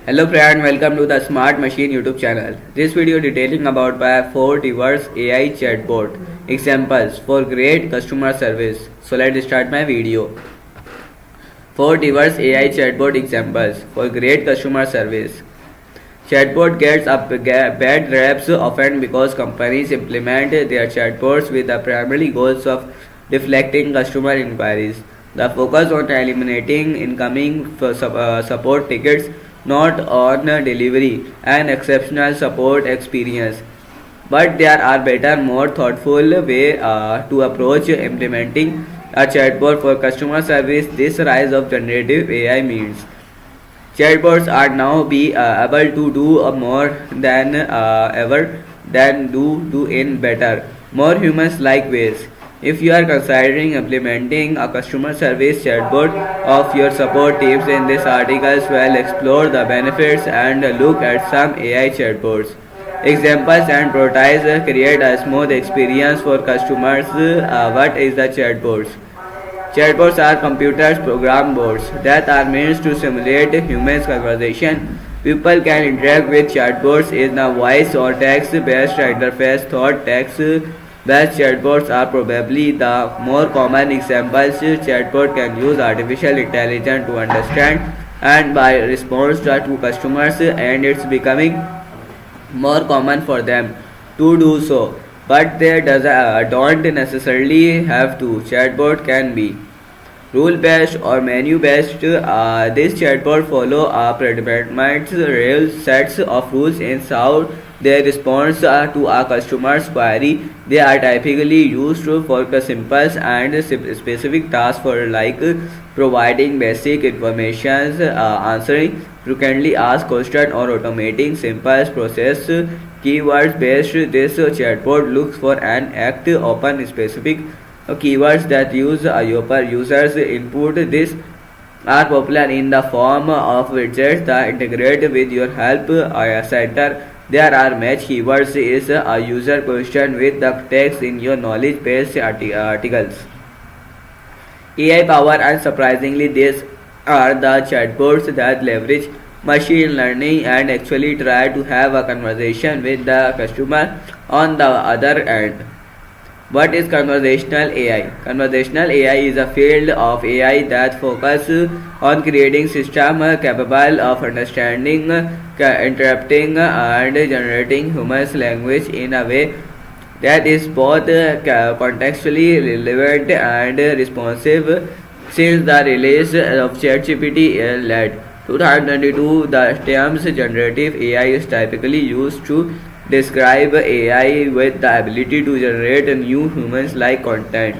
Hello friend, welcome to the Smart Machine YouTube channel. This video detailing about by 4 diverse AI chatbot examples for great customer service. So let's start my video. 4 diverse AI chatbot examples for great customer service. Chatbot gets a bad raps often because companies implement their chatbots with the primary goals of deflecting customer inquiries. The focus on eliminating incoming support tickets, not on delivery and exceptional support experience. But there are better, more thoughtful way to approach implementing a chatbot for customer service. This rise of generative AI means chatbots are now be able to do more than ever than do in better, more humans-like ways. If you are considering implementing a customer service chatbot of your support teams in this article, well explore the benefits and look at some AI chatbots. Examples and prototypes create a smooth experience for customers. What is the chatbots? Chatbots are computers program bots that are meant to simulate human conversation. People can interact with chatbots in a voice or text-based interface. Thought text-based chatbots are probably the more common examples. Chatbot can use artificial intelligence to understand and by response to customers, and it's becoming more common for them to do so, but they don't necessarily have to. Chatbot can be rule based or menu based. This chatbot follow a predetermined real sets of rules in how they respond to a customer's query. They are typically used for simple and specific tasks for like providing basic information, answering frequently asked questions, or automating simple process. Keywords based, this chatbot looks for an act open specific keywords that use users input. This are popular in the form of widgets that integrate with your help center. There are match keywords is a user question with the text in your knowledge base articles. AI power, and surprisingly these are the chatbots that leverage machine learning and actually try to have a conversation with the customer on the other end. What is conversational AI? Conversational AI is a field of AI that focuses on creating systems capable of understanding, interpreting, and generating human language in a way that is both contextually relevant and responsive. Since the release of ChatGPT led 2022, the term generative AI is typically used to describe AI with the ability to generate new humans-like content.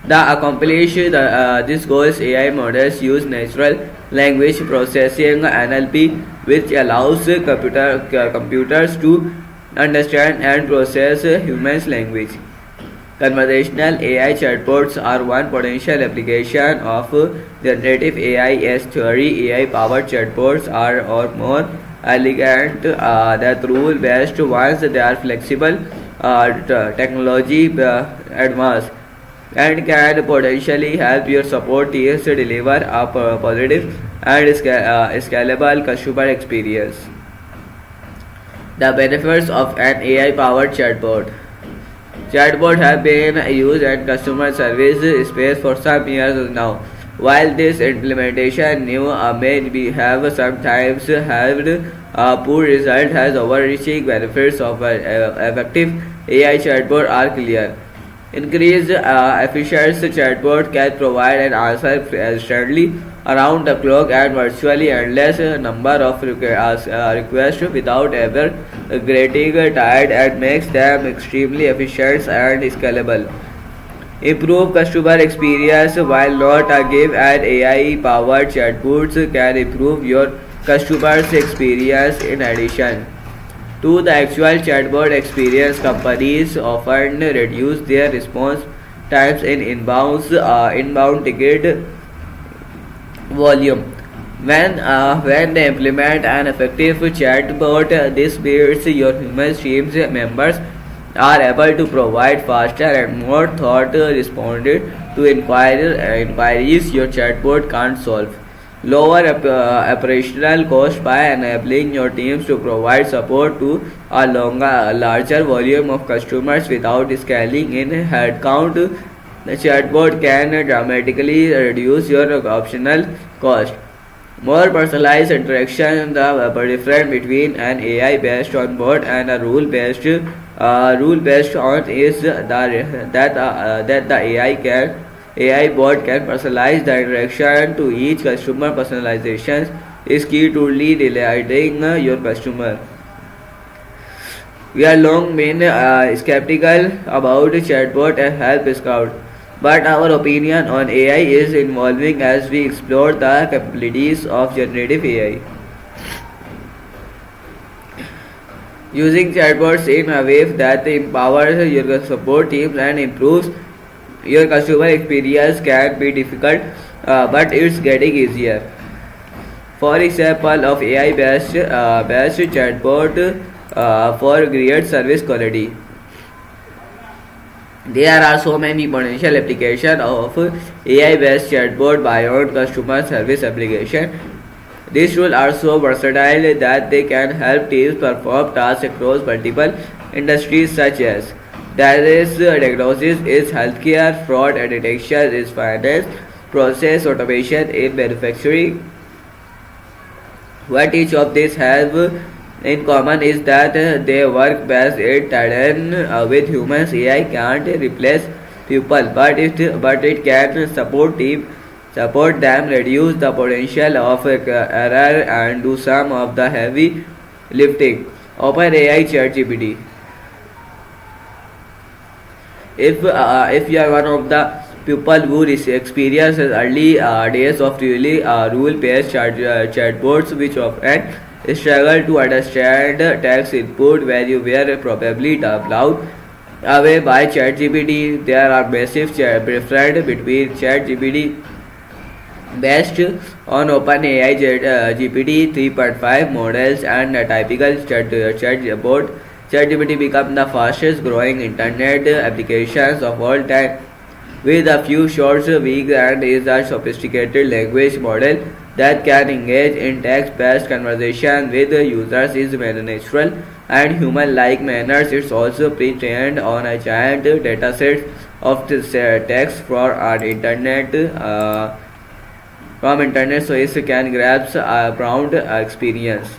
To accomplish this goals, AI models use natural language processing (NLP), which allows computers to understand and process humans' language. Conversational AI chatbots are one potential application of generative AI. As theory, AI-powered chatbots are or more elegant than rule-based ones. They are flexible, technology advanced, and can potentially help your support teams deliver a positive and scalable customer experience. The benefits of an AI-powered chatbot. Chatbots have been used in customer service space for some years now. While this implementation new have sometimes had poor result, has overreaching benefits of effective AI chatbot are clear. Increased efficiency, chatbot can provide an answer instantly around the clock and virtually endless number of requests without ever getting tired, and makes them extremely efficient and scalable. Improve customer experience. While not a give, an AI-powered chatbots can improve your customer's experience. In addition to the actual chatbot experience, companies often reduce their response times in inbound ticket volume. When they implement an effective chatbot, this means your human team members are able to provide faster and more thought responded to inquiries your chatbot can't solve. lower operational cost by enabling your teams to provide support to a larger volume of customers without scaling in headcount. The chatbot can dramatically reduce your optional cost. More personalized interaction. The difference between an AI based on bot and a rule based on is that the AI bot can personalize the interaction to each customer. Personalization is key to delighting your customer. We are long been skeptical about chatbot and help scout, but our opinion on AI is evolving as we explore the capabilities of generative AI. Using chatbots in a way that empowers your support teams and improves your customer experience can be difficult, but it's getting easier. For example, of AI based chatbot for great service quality. There are so many potential applications of AI based chatbot beyond customer service application. These tools are so versatile that they can help teams perform tasks across multiple industries such as diagnosis is healthcare, fraud and detection is finance, process automation in manufacturing. What each of these have in common is that they work best in tandem with humans. AI can't replace people, but it can support them, reduce the potential of error, and do some of the heavy lifting. OpenAI ChatGPT. If you are one of the people who experiences early days of really rule-based chatbots, which often struggle to understand text input where you were probably blown away by ChatGPT. There are massive difference between ChatGPT based on OpenAI GPT 3.5 models and a typical chatbot. ChatGPT become the fastest growing internet applications of all time. With a few short weeks and is a sophisticated language model that can engage in text-based conversation with users is very natural and human-like manners. It's also pre-trained on a giant dataset of text for our internet so it can grasp a broad experience.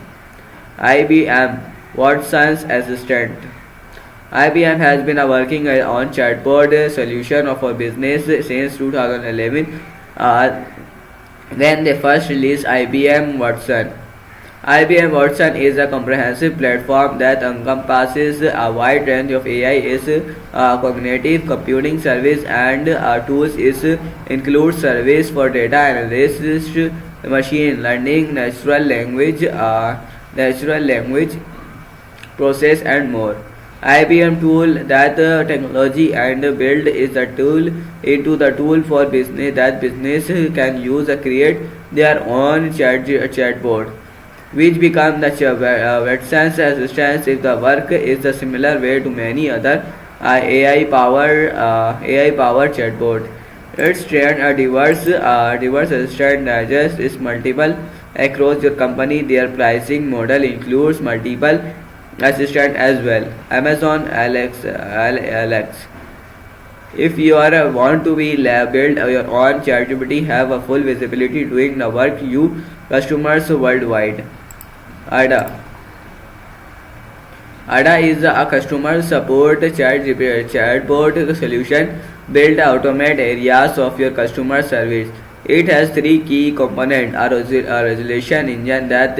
IBM Watson's Assistant. IBM has been working on chatbot solution for business since 2011 when they first released IBM Watson. IBM Watson is a comprehensive platform that encompasses a wide range of AI cognitive computing service and tools. It includes service for data analysis, machine learning, natural language process and more. IBM tool that technology and build is a tool into the tool for business that business can use to create their own chatbot, which become the Watson's assistants. If the work is a similar way to many other AI powered chatbot. It's trained a diverse assistant digest is multiple across your company. Their pricing model includes multiple assistant as well. Amazon Alex. If you want to be build your own ChatGPT, have a full visibility doing the work you customers worldwide. ADA. ADA is a customer support chatbot solution built to automate areas of your customer service. It has three key components: a resolution engine that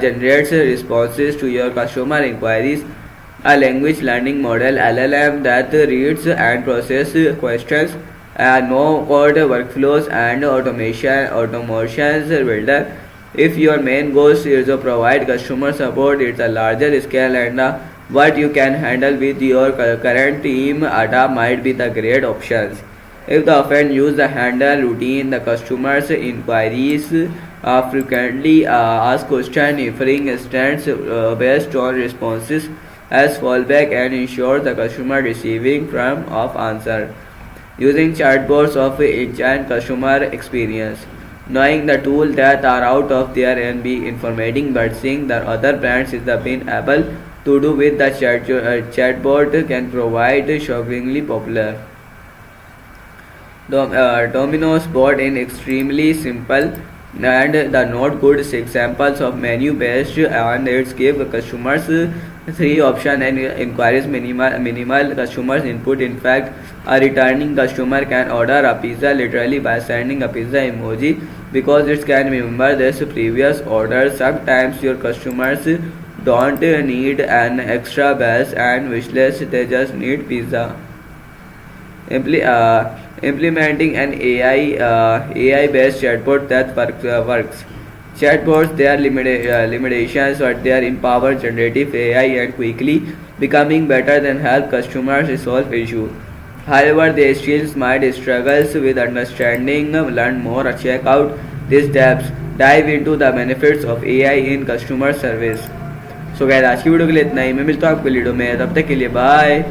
generates responses to your customer inquiries, a language learning model (LLM) that reads and processes questions, a no-code workflows, and automations builder. If your main goal is to provide customer support, it's a larger scale and what you can handle with your current team, ADA might be the great options. If the often use the handle routine, the customer's inquiries frequently ask questions, offering instance based on responses as fallback and ensure the customer receiving from of answer. Using chatbots of enhance customer experience. knowing the tools that are out of there and be informating, but seeing the other brands is the being able to do with the chatbot can provide shockingly popular. Domino's bought in extremely simple and the not good examples of menu based, and it's give customers three option and inquiries minimal customers input. In fact, a returning customer can order a pizza literally by sending a pizza emoji because it can remember this previous order. Sometimes your customers don't need an extra base and wish list, they just need pizza. Implementing an AI based chatbot that works. Chatbots, they are limitations, but they are empowered generative AI and quickly becoming better than help customers solve issues. However, they still might struggles with understanding. Learn more, check out these depths, dive into the benefits of AI in customer service. So gas आज की video के लिए इतना ही। मैं मिलता हूँ आपको video में, तब तक के लिए बाय।